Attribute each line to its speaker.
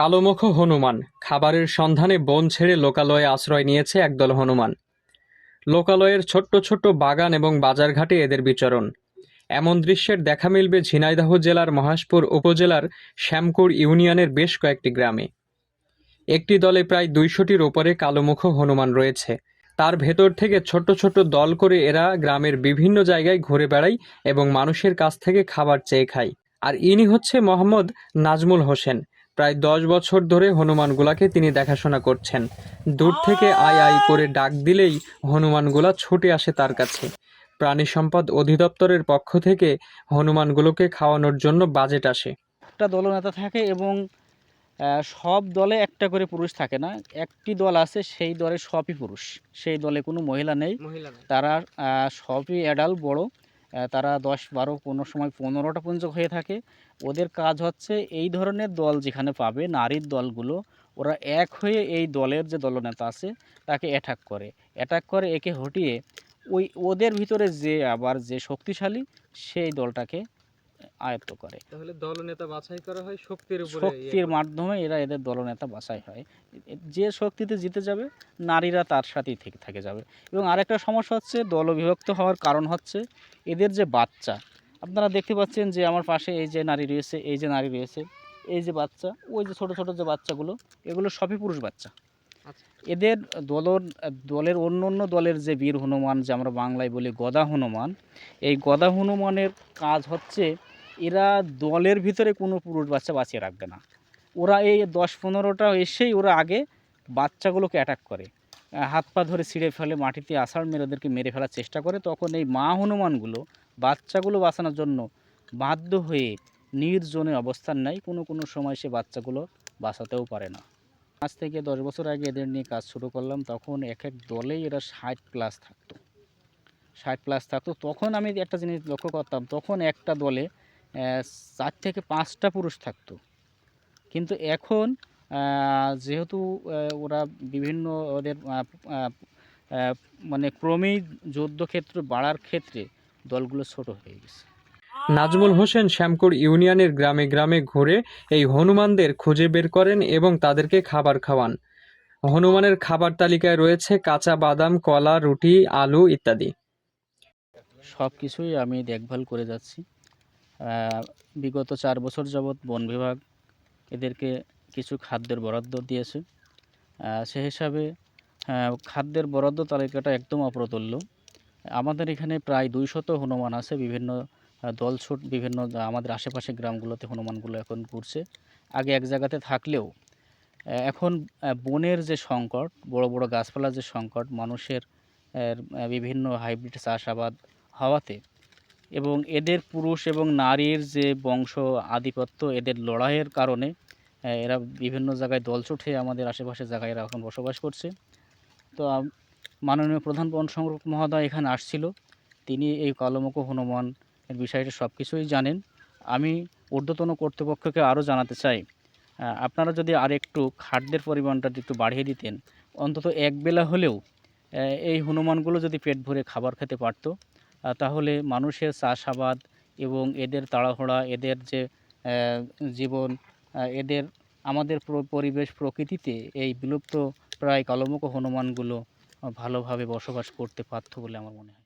Speaker 1: কালোমুখ হনুমান, খাবারের সন্ধানে বন ছেড়ে লোকালয়ে আশ্রয় নিয়েছে একদল হনুমান। লোকালয়ের ছোট্ট ছোট্ট বাগান এবং বাজারঘাটে এদের বিচরণ। এমন দৃশ্যের দেখা মিলবে ঝিনাইদহ জেলার মহেশপুর উপজেলার শ্যামকুর ইউনিয়নের বেশ কয়েকটি গ্রামে। একটি দলে প্রায় ২০০টির ওপরে কালোমুখ হনুমান রয়েছে। তার ভেতর থেকে ছোট্ট ছোট্ট দল করে এরা গ্রামের বিভিন্ন জায়গায় ঘুরে বেড়ায় এবং মানুষের কাছ থেকে খাবার চেয়ে খায়। আর ইনি হচ্ছে মোহাম্মদ নাজমুল হোসেন। প্রায় ১০ বছর ধরে হনুমানগুলাকে তিনি দেখাশোনা করছেন। দূর থেকে আয় আয় করে ডাক দিলেই হনুমানগুলা ছুটে আসে তার কাছে। প্রাণী সম্পদ অধিদপ্তরের পক্ষ থেকে হনুমানগুলোকে খাওয়ানোর জন্য বাজেট আসে।
Speaker 2: একটা দলনেতা থাকে এবং সব দলে একটা করে পুরুষ থাকে না। একটি দল আছে, সেই দলে সবই পুরুষ, সেই দলে কোনো মহিলা নেই। তারা সবই অ্যাডাল্ট বড়। তারা ১০, ১২, কোনো সময় ১৫টা পর্যন্ত হয়ে থাকে। ওদের কাজ হচ্ছে এই ধরনের দল যেখানে পাবে নারীর দলগুলো, ওরা এক হয়ে এই দলের যে দলনেতা আছে তাকে অ্যাটাক করে একে হটিয়ে ওদের ভিতরে যে আবার যে শক্তিশালী সেই দলটাকে আয়ত্ত করে।
Speaker 1: তাহলে দলনেতা বাছাই করা হয় শক্তির উপরে,
Speaker 2: শক্তির মাধ্যমে এদের দলনেতা বাছাই হয়। যে শক্তিতে জিতে যাবে নারীরা তার সাথেই থেকে যাবে। এবং আরেকটা সমস্যা হচ্ছে দলবিভক্ত হওয়ার কারণ হচ্ছে এদের যে বাচ্চা, আপনারা দেখতে পাচ্ছেন যে আমার পাশে এই যে নারী রয়েছে, এই যে নারী রয়েছে, এই যে বাচ্চা, ওই যে ছোট ছোট যে বাচ্চাগুলো, এগুলো সবই পুরুষ বাচ্চা। এদের দলের অন্য দলের যে বীর হনুমান, যে আমরা বাংলায় বলি গদা হনুমান, এই গদা হনুমানের কাজ হচ্ছে এরা দলের ভিতরে কোনো পুরুষ বাচ্চা বাঁচিয়ে রাখবে না। ওরা এই ১০-১৫টা এসেই ওরা আগে বাচ্চাগুলোকে অ্যাটাক করে, হাত পা ধরে ছিঁড়ে ফেলে, মাটিতে আছাড় মেরে ওদেরকে মেরে ফেলার চেষ্টা করে। তখন এই মা হনুমানগুলো বাচ্চাগুলো বাঁচানোর জন্য বাধ্য হয়ে নির্জনে অবস্থান নেয়। কোনো সময় সে বাচ্চাগুলো বাঁচাতেও পারে না। আজ থেকে ১০ বছর আগে এদের নিয়ে কাজ শুরু করলাম, তখন এক দলেই এরা ৬০+ থাকতো। ৬০+ থাকতো। তখন আমি একটা জিনিস লক্ষ্য করতাম, তখন একটা দলে ৪ থেকে ৫টা পুরুষ থাকতো। কিন্তু এখন যেহেতু ওরা বিভিন্ন ওদের মানে ক্রমেই যুদ্ধক্ষেত্র বাড়ার ক্ষেত্রে দলগুলো ছোট হয়ে গেছে।
Speaker 1: নাজমুল হোসেন শ্যামকুর ইউনিয়নের গ্রামে গ্রামে ঘুরে এই হনুমানদের খুঁজে বের করেন এবং তাদেরকে খাবার খাওয়ান। হনুমানের খাবার তালিকায় রয়েছে কাঁচা বাদাম, কলা, রুটি, আলু ইত্যাদি।
Speaker 2: সব কিছুই আমি দেখভাল করে যাচ্ছি। বিগত ৪ বছর যাবৎ বন বিভাগ এদেরকে কিছু খাদ্যের বরাদ্দ দিয়েছে। সে হিসাবে খাদ্যের বরাদ্দ তালিকাটা একদম অপ্রতুল্য। আমাদের এখানে প্রায় ২০০ হনুমান আছে। বিভিন্ন দলছুট বিভিন্ন আমাদের আশেপাশে গ্রামগুলোতে হনুমানগুলো এখন ঘুরছে। আগে এক জায়গাতে থাকলেও এখন বনের যে সংকট, বড় বড় গাছপালার যে সংকট, মানুষের বিভিন্ন হাইব্রিড চাষাবাদ হওয়াতে এবং এদের পুরুষ এবং নারীর যে বংশ আধিপত্য, এদের লড়াইয়ের কারণে এরা বিভিন্ন জায়গায় দলছুট হয়ে আমাদের আশেপাশের জায়গায় এরা এখন বসবাস করছে। তো মাননীয় প্রধান বন সংরক্ষক মহোদয় এখানে আসছিল। তিনি এই কালোমুখ হনুমান এর বিষয়টা সব কিছুই জানেন। আমি ঊর্ধ্বতন কর্তৃপক্ষকে আরও জানাতে চাই, আপনারা যদি আরেকটু খাদ্যের পরিমাণটা একটু বাড়িয়ে দিতেন, অন্তত একবেলা হলেও এই হনুমানগুলো যদি পেট ভরে খাবার খেতে পারত, তাহলে মানুষের চাষাবাদ এবং এদের তাড়াহুড়া, এদের যে জীবন, এদের আমাদের পরিবেশ প্রকৃতিতে এই বিলুপ্ত প্রায় কালোমুখ হনুমানগুলো ভালোভাবে বসবাস করতে পারত বলে আমার মনে হয়।